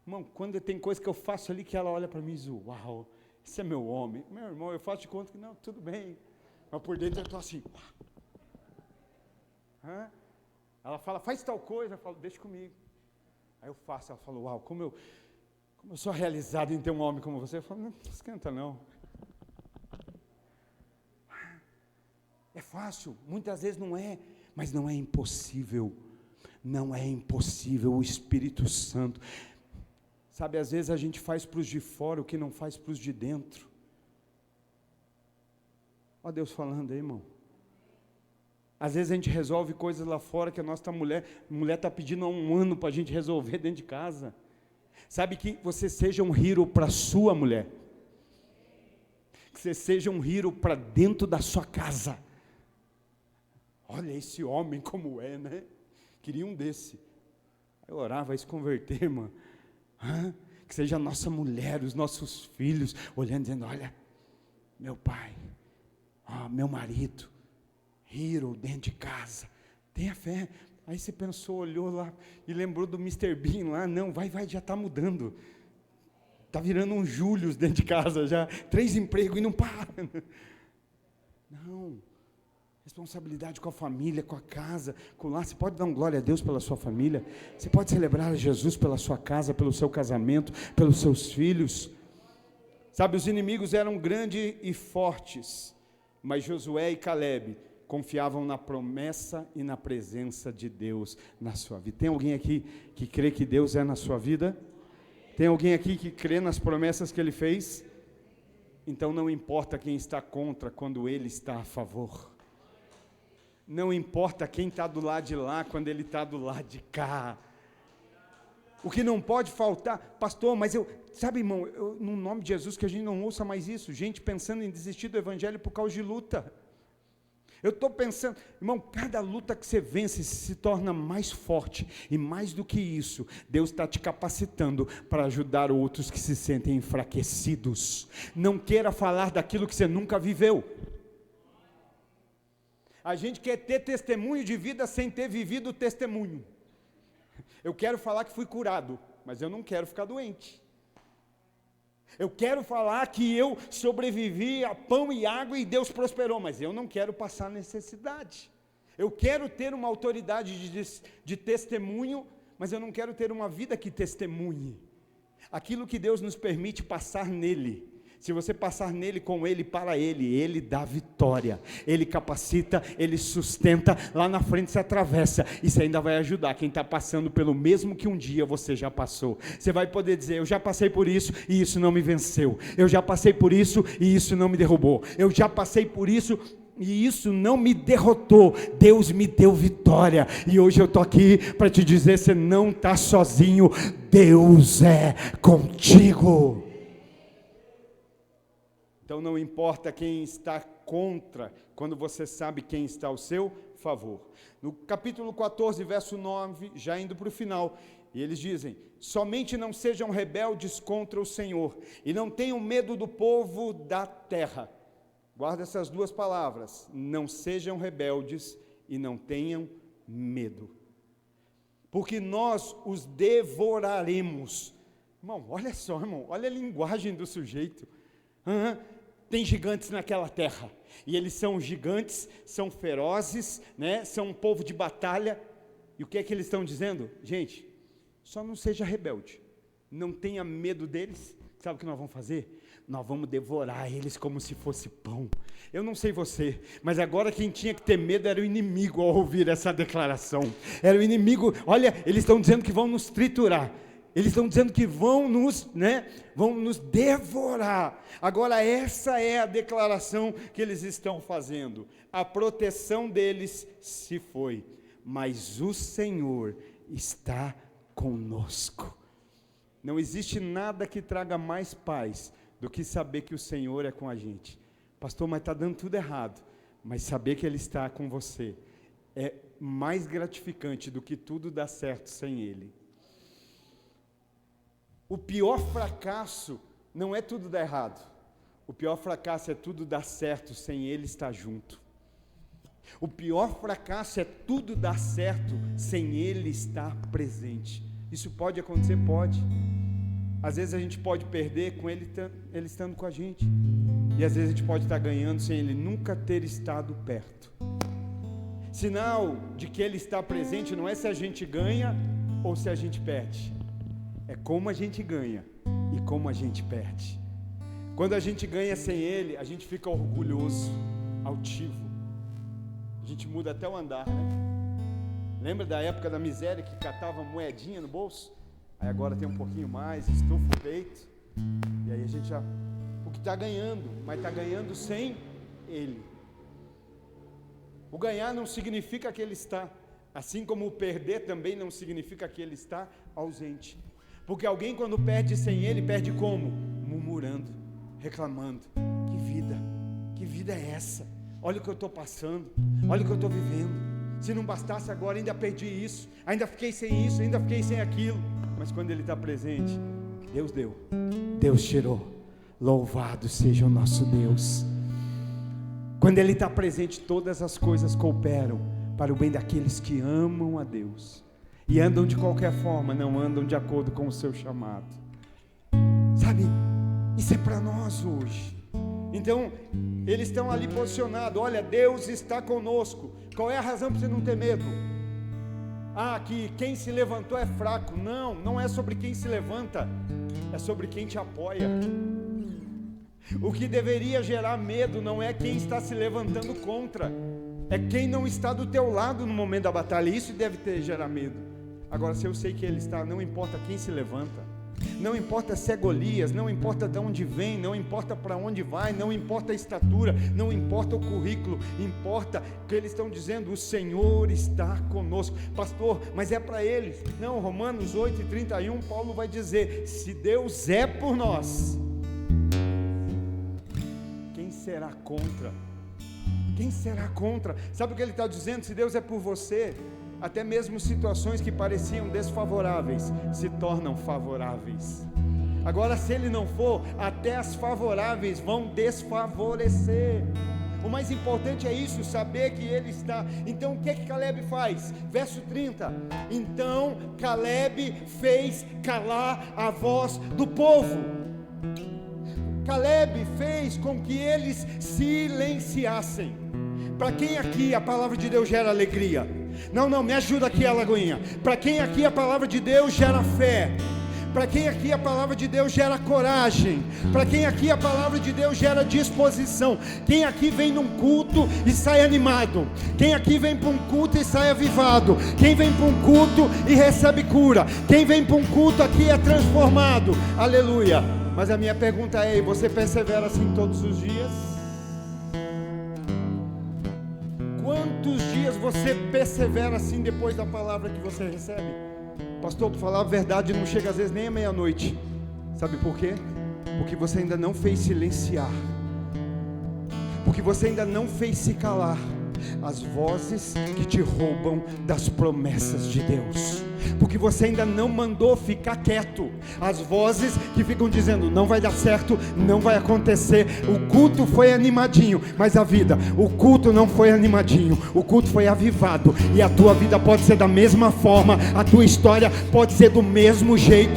Irmão, quando tem coisa que eu faço ali que ela olha para mim e diz, uau, esse é meu homem. Meu irmão, eu faço de conta que não, tudo bem. Mas por dentro eu estou assim. Ela fala, faz tal coisa, eu falo, deixa comigo. Aí eu faço, ela fala, uau, como eu sou realizado em ter um homem como você. Eu falo, não esquenta não. É fácil, muitas vezes não é, mas não é impossível. Não é impossível, o Espírito Santo. Sabe, às vezes a gente faz para os de fora o que não faz para os de dentro. Olha Deus falando aí, irmão. Às vezes a gente resolve coisas lá fora que a nossa mulher está pedindo há um ano para a gente resolver dentro de casa. Sabe, que você seja um hero para a sua mulher. Que você seja um hero para dentro da sua casa. Olha esse homem como é, né? Queria um desse. Eu orava, vai se converter, irmã. Que seja a nossa mulher, os nossos filhos, olhando, dizendo, olha, meu pai, meu marido, hero dentro de casa, tenha fé. Aí você pensou, olhou lá e lembrou do Mr. Bean lá, não, vai, já está mudando, está virando um Július dentro de casa já, 3 empregos e não para. Não, responsabilidade com a família, com a casa, com lá. Você pode dar glória a Deus pela sua família, você pode celebrar a Jesus pela sua casa, pelo seu casamento, pelos seus filhos. Sabe, os inimigos eram grandes e fortes, Mas Josué e Calebe confiavam na promessa e na presença de Deus na sua vida. Tem alguém aqui que crê que Deus é na sua vida? Tem alguém aqui que crê nas promessas que Ele fez? Então não importa quem está contra quando Ele está a favor. Não importa quem está do lado de lá quando Ele está do lado de cá. O que não pode faltar, pastor, mas sabe, irmão, no nome de Jesus, que a gente não ouça mais isso, gente pensando em desistir do evangelho por causa de luta. Eu estou pensando, irmão, cada luta que você vence se torna mais forte, e mais do que isso, Deus está te capacitando para ajudar outros que se sentem enfraquecidos. Não queira falar daquilo que você nunca viveu. A gente quer ter testemunho de vida sem ter vivido o testemunho. Eu quero falar que fui curado, mas eu não quero ficar doente. Eu quero falar que eu sobrevivi a pão e água e Deus prosperou, mas eu não quero passar necessidade. Eu quero ter uma autoridade de testemunho, mas eu não quero ter uma vida que testemunhe. Aquilo que Deus nos permite passar nele. Se você passar nele, com ele, para ele, ele dá vitória, ele capacita, ele sustenta, lá na frente você atravessa, e você ainda vai ajudar quem está passando pelo mesmo que um dia você já passou. Você vai poder dizer, eu já passei por isso e isso não me venceu, eu já passei por isso e isso não me derrubou, eu já passei por isso e isso não me derrotou, Deus me deu vitória, e hoje eu estou aqui para te dizer, você não está sozinho, Deus é contigo. Então não importa quem está contra, quando você sabe quem está ao seu favor. No capítulo 14, verso 9, já indo para o final, e eles dizem, somente não sejam rebeldes contra o Senhor, e não tenham medo do povo da terra. Guarda essas duas palavras, não sejam rebeldes e não tenham medo. Porque nós os devoraremos. Irmão, olha só, irmão, olha a linguagem do sujeito. Tem gigantes naquela terra, e eles são gigantes, são ferozes, né? São um povo de batalha, e o que é que eles estão dizendo? Gente, só não seja rebelde, não tenha medo deles. Sabe o que nós vamos fazer? Nós vamos devorar eles como se fosse pão. Eu não sei você, mas agora quem tinha que ter medo era o inimigo ao ouvir essa declaração. Era o inimigo, olha, eles estão dizendo que vão nos triturar. Eles estão dizendo que vão nos devorar. Agora essa é a declaração que eles estão fazendo. A proteção deles se foi, mas o Senhor está conosco. Não existe nada que traga mais paz do que saber que o Senhor é com a gente. Pastor, mas está dando tudo errado. Mas saber que Ele está com você é mais gratificante do que tudo dar certo sem Ele. O pior fracasso não é tudo dar errado. O pior fracasso é tudo dar certo sem Ele estar junto. O pior fracasso é tudo dar certo sem Ele estar presente. Isso pode acontecer? Pode. Às vezes a gente pode perder com Ele estando com a gente. E às vezes a gente pode estar ganhando sem Ele nunca ter estado perto. Sinal de que Ele está presente não é se a gente ganha ou se a gente perde. É como a gente ganha e como a gente perde. Quando a gente ganha sem Ele, a gente fica orgulhoso, altivo. A gente muda até o andar, né? Lembra da época da miséria que catava moedinha no bolso? Aí agora tem um pouquinho mais, estufa o peito. E aí a gente já... O que está ganhando, mas está ganhando sem Ele. O ganhar não significa que Ele está. Assim como o perder também não significa que Ele está ausente. Porque alguém quando perde sem Ele, perde como? Murmurando, reclamando. Que vida é essa? Olha o que eu estou passando, olha o que eu estou vivendo. Se não bastasse agora, ainda perdi isso, ainda fiquei sem isso, ainda fiquei sem aquilo. Mas quando Ele está presente, Deus deu, Deus tirou. Louvado seja o nosso Deus. Quando Ele está presente, todas as coisas cooperam para o bem daqueles que amam a Deus. E andam de qualquer forma, não andam de acordo com o seu chamado. Sabe, isso é para nós hoje. Então, eles estão ali posicionados, olha, Deus está conosco. Qual é a razão para você não ter medo? Que quem se levantou é fraco. Não é sobre quem se levanta, é sobre quem te apoia. O que deveria gerar medo não é quem está se levantando contra, é quem não está do teu lado no momento da batalha. Isso deve gerar medo. Agora, se eu sei que Ele está, não importa quem se levanta, não importa se é Golias, não importa de onde vem, não importa para onde vai, não importa a estatura, não importa o currículo, importa que eles estão dizendo: o Senhor está conosco. Pastor, mas é para eles. Não, Romanos 8:31, Paulo vai dizer: se Deus é por nós, quem será contra? Quem será contra? Sabe o que ele está dizendo? Se Deus é por você, até mesmo situações que pareciam desfavoráveis se tornam favoráveis. Agora, se Ele não for, até as favoráveis vão desfavorecer. O mais importante é isso, saber que Ele está. Então o que Caleb faz? Verso 30, então Caleb fez calar a voz do povo. Caleb fez com que eles silenciassem. Para quem aqui a palavra de Deus gera alegria? Não, me ajuda aqui, Alagoinha. Para quem aqui a palavra de Deus gera fé? Para quem aqui a palavra de Deus gera coragem? Para quem aqui a palavra de Deus gera disposição? Quem aqui vem num culto e sai animado? Quem aqui vem para um culto e sai avivado? Quem vem para um culto e recebe cura? Quem vem para um culto aqui é transformado? Aleluia. Mas a minha pergunta é: você persevera assim todos os dias? Quantos dias você persevera assim depois da palavra que você recebe? Pastor, para falar a verdade, não chega às vezes nem à meia-noite. Sabe por quê? Porque você ainda não fez silenciar, porque você ainda não fez se calar as vozes que te roubam das promessas de Deus, porque você ainda não mandou ficar quieto as vozes que ficam dizendo: não vai dar certo, não vai acontecer. O culto foi animadinho, mas a vida, o culto não foi animadinho, o culto foi avivado. E a tua vida pode ser da mesma forma, a tua história pode ser do mesmo jeito.